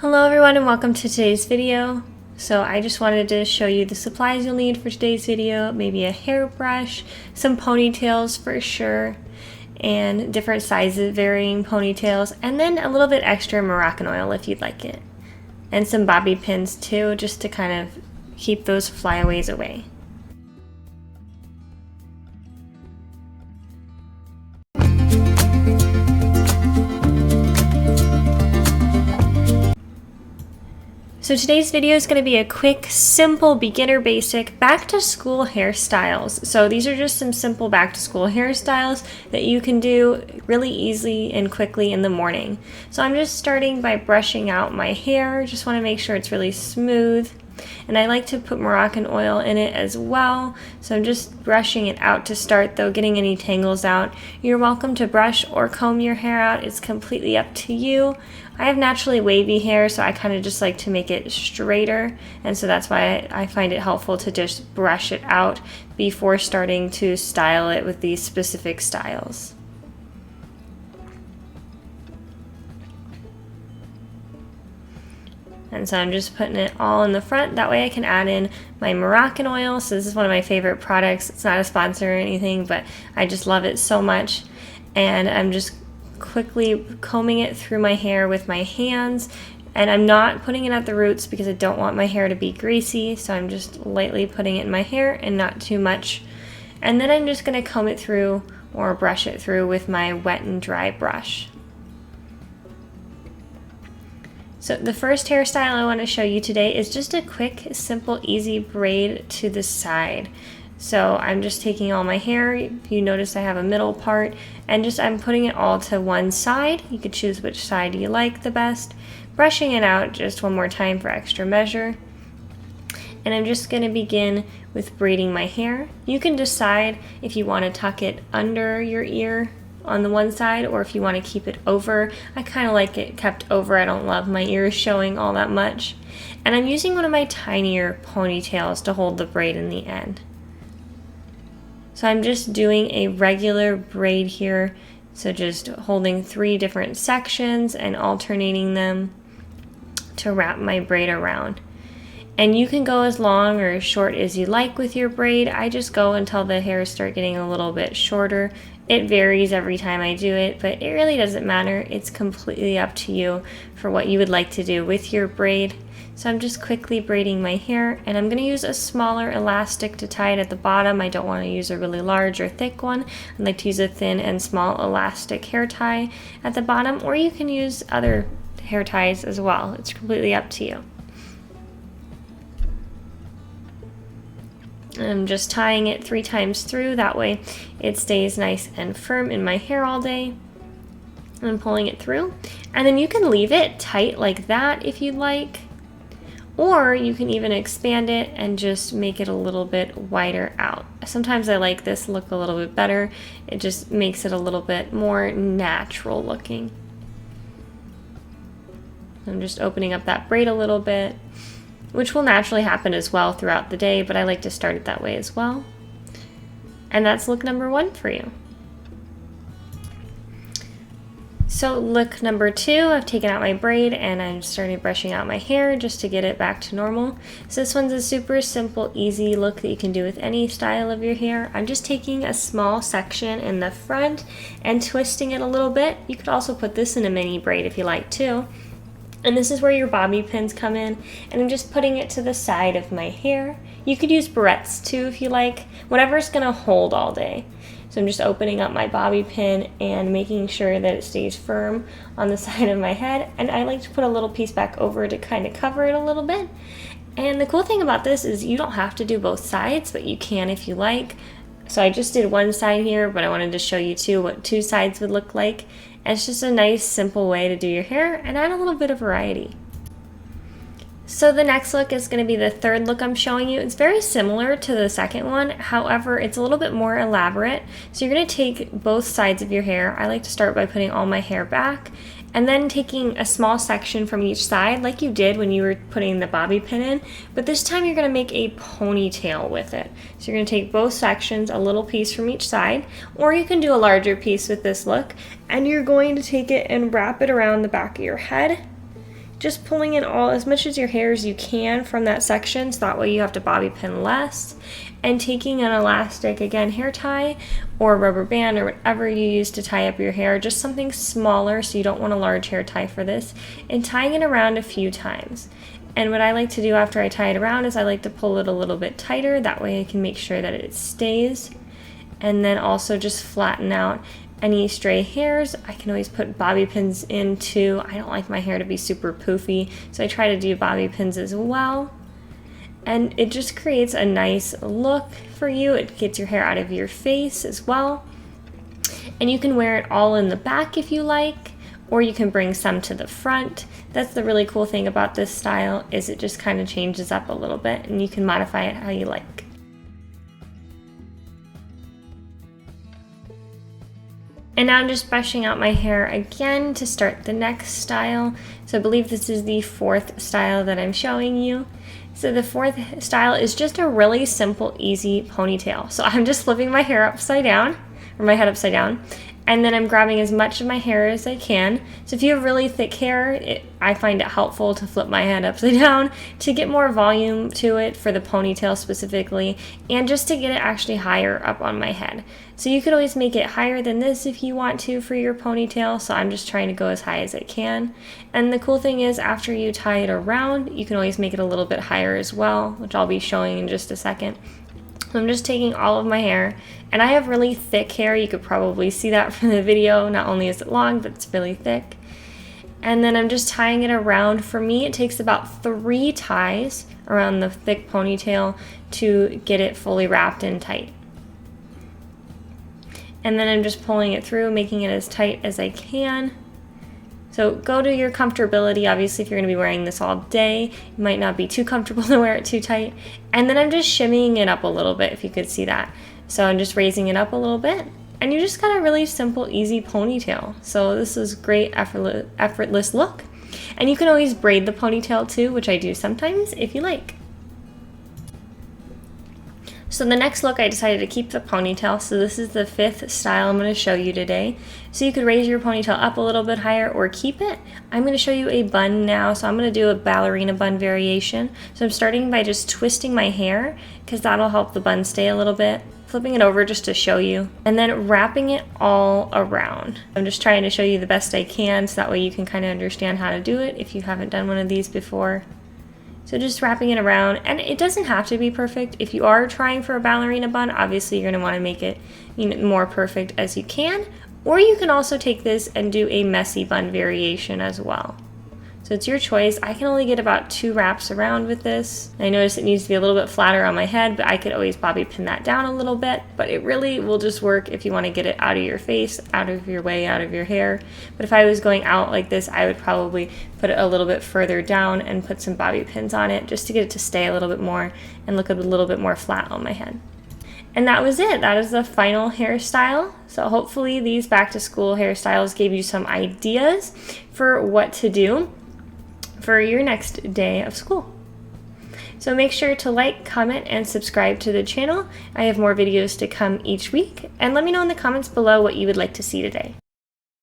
Hello everyone and welcome to today's video. So I just wanted to show you the supplies you'll need for today's video, maybe a hairbrush, some ponytails for sure, and different sizes varying ponytails, and then a little bit extra Moroccan oil if you'd like it. And some bobby pins too, just to kind of keep those flyaways away. So today's video is going to be a quick, simple, beginner basic back to school hairstyles. So these are just some simple back to school hairstyles that you can do really easily and quickly in the morning. So I'm just starting by brushing out my hair. Just want to make sure it's really smooth. And I like to put Moroccan oil in it as well. So I'm just brushing it out to start though, getting any tangles out. You're welcome to brush or comb your hair out. It's completely up to you. I have naturally wavy hair, so I kind of just like to make it straighter. And so that's why I find it helpful to just brush it out before starting to style it with these specific styles. And so I'm just putting it all in the front. That way I can add in my Moroccan oil. So this is one of my favorite products. It's not a sponsor or anything, but I just love it so much. And I'm just quickly combing it through my hair with my hands. And I'm not putting it at the roots because I don't want my hair to be greasy. So I'm just lightly putting it in my hair and not too much. And then I'm just going to comb it through or brush it through with my wet and dry brush. So the first hairstyle I want to show you today is just a quick, simple, easy braid to the side. So I'm just taking all my hair, if you notice I have a middle part, and I'm putting it all to one side. You could choose which side you like the best. Brushing it out just one more time for extra measure. And I'm just going to begin with braiding my hair. You can decide if you want to tuck it under your ear on the one side or if you want to keep it over. I kind of like it kept over. I don't love my ears showing all that much. And I'm using one of my tinier ponytails to hold the braid in the end. So I'm just doing a regular braid here. So just holding 3 different sections and alternating them to wrap my braid around. And you can go as long or as short as you like with your braid. I just go until the hairs start getting a little bit shorter. It varies every time I do it, but it really doesn't matter. It's completely up to you for what you would like to do with your braid. So I'm just quickly braiding my hair, and I'm going to use a smaller elastic to tie it at the bottom. I don't want to use a really large or thick one. I like to use a thin and small elastic hair tie at the bottom, or you can use other hair ties as well. It's completely up to you. I'm just tying it 3 times through, that way it stays nice and firm in my hair all day. I'm pulling it through, and then you can leave it tight like that if you'd like, or you can even expand it and just make it a little bit wider out. Sometimes I like this look a little bit better. It just makes it a little bit more natural looking. I'm just opening up that braid a little bit, which will naturally happen as well throughout the day, but I like to start it that way as well. And that's look number 1 for you. So look number 2, I've taken out my braid and I'm starting brushing out my hair just to get it back to normal. So this one's a super simple, easy look that you can do with any style of your hair. I'm just taking a small section in the front and twisting it a little bit. You could also put this in a mini braid if you like too. And this is where your bobby pins come in, and I'm just putting it to the side of my hair. You could use barrettes too if you like, whatever's gonna hold all day. So I'm just opening up my bobby pin and making sure that it stays firm on the side of my head, and I like to put a little piece back over to kind of cover it a little bit. And the cool thing about this is you don't have to do both sides, but you can if you like. So I just did one side here, but I wanted to show you too what 2 sides would look like. And it's just a nice, simple way to do your hair and add a little bit of variety. So the next look is going to be the 3rd look I'm showing you. It's very similar to the second one, however, it's a little bit more elaborate. So you're going to take both sides of your hair. I like to start by putting all my hair back, and then taking a small section from each side like you did when you were putting the bobby pin in, but this time you're going to make a ponytail with it. So you're going to take both sections, a little piece from each side, or you can do a larger piece with this look, and you're going to take it and wrap it around the back of your head just pulling in all as much as your hair as you can from that section, so that way you have to bobby pin less. And taking an elastic, again, hair tie or rubber band or whatever you use to tie up your hair, just something smaller, so you don't want a large hair tie for this, and tying it around a few times. And what I like to do after I tie it around is I like to pull it a little bit tighter, that way I can make sure that it stays. And then also just flatten out any stray hairs. I can always put bobby pins in too. I don't like my hair to be super poofy, so I try to do bobby pins as well. And it just creates a nice look for you. It gets your hair out of your face as well. And you can wear it all in the back if you like, or you can bring some to the front. That's the really cool thing about this style, is it just kind of changes up a little bit and you can modify it how you like. And now I'm just brushing out my hair again to start the next style. So I believe this is the 4th style that I'm showing you. So the 4th style is just a really simple, easy ponytail. So I'm just flipping my hair upside down, or my head upside down, and then I'm grabbing as much of my hair as I can. So if you have really thick hair, I find it helpful to flip my head upside down to get more volume to it for the ponytail specifically, and just to get it actually higher up on my head. So you could always make it higher than this if you want to for your ponytail, so I'm just trying to go as high as I can. And the cool thing is, after you tie it around, you can always make it a little bit higher as well, which I'll be showing in just a second. So I'm just taking all of my hair, and I have really thick hair. You could probably see that from the video. Not only is it long, but it's really thick. And then I'm just tying it around. For me, it takes about 3 ties around the thick ponytail to get it fully wrapped in tight. And then I'm just pulling it through, making it as tight as I can. So go to your comfortability. Obviously, if you're going to be wearing this all day, it might not be too comfortable to wear it too tight. And then I'm just shimmying it up a little bit, if you could see that. So I'm just raising it up a little bit. And you just got a really simple, easy ponytail. So this is great, effortless look. And you can always braid the ponytail too, which I do sometimes if you like. So the next look, I decided to keep the ponytail. So this is the 5th style I'm going to show you today. So you could raise your ponytail up a little bit higher or keep it. I'm going to show you a bun now. So I'm going to do a ballerina bun variation. So I'm starting by just twisting my hair, because that'll help the bun stay a little bit. Flipping it over just to show you, and then wrapping it all around. I'm just trying to show you the best I can, so that way you can kind of understand how to do it if you haven't done one of these before. So just wrapping it around, and it doesn't have to be perfect. If you are trying for a ballerina bun, obviously you're going to want to make it, more perfect as you can, or you can also take this and do a messy bun variation as well. So it's your choice. I can only get about 2 wraps around with this. I notice it needs to be a little bit flatter on my head, but I could always bobby pin that down a little bit. But it really will just work if you want to get it out of your face, out of your way, out of your hair. But if I was going out like this, I would probably put it a little bit further down and put some bobby pins on it, just to get it to stay a little bit more and look a little bit more flat on my head. And that was it. That is the final hairstyle. So hopefully these back to school hairstyles gave you some ideas for what to do for your next day of school. So make sure to like, comment, and subscribe to the channel. I have more videos to come each week, and let me know in the comments below what you would like to see today.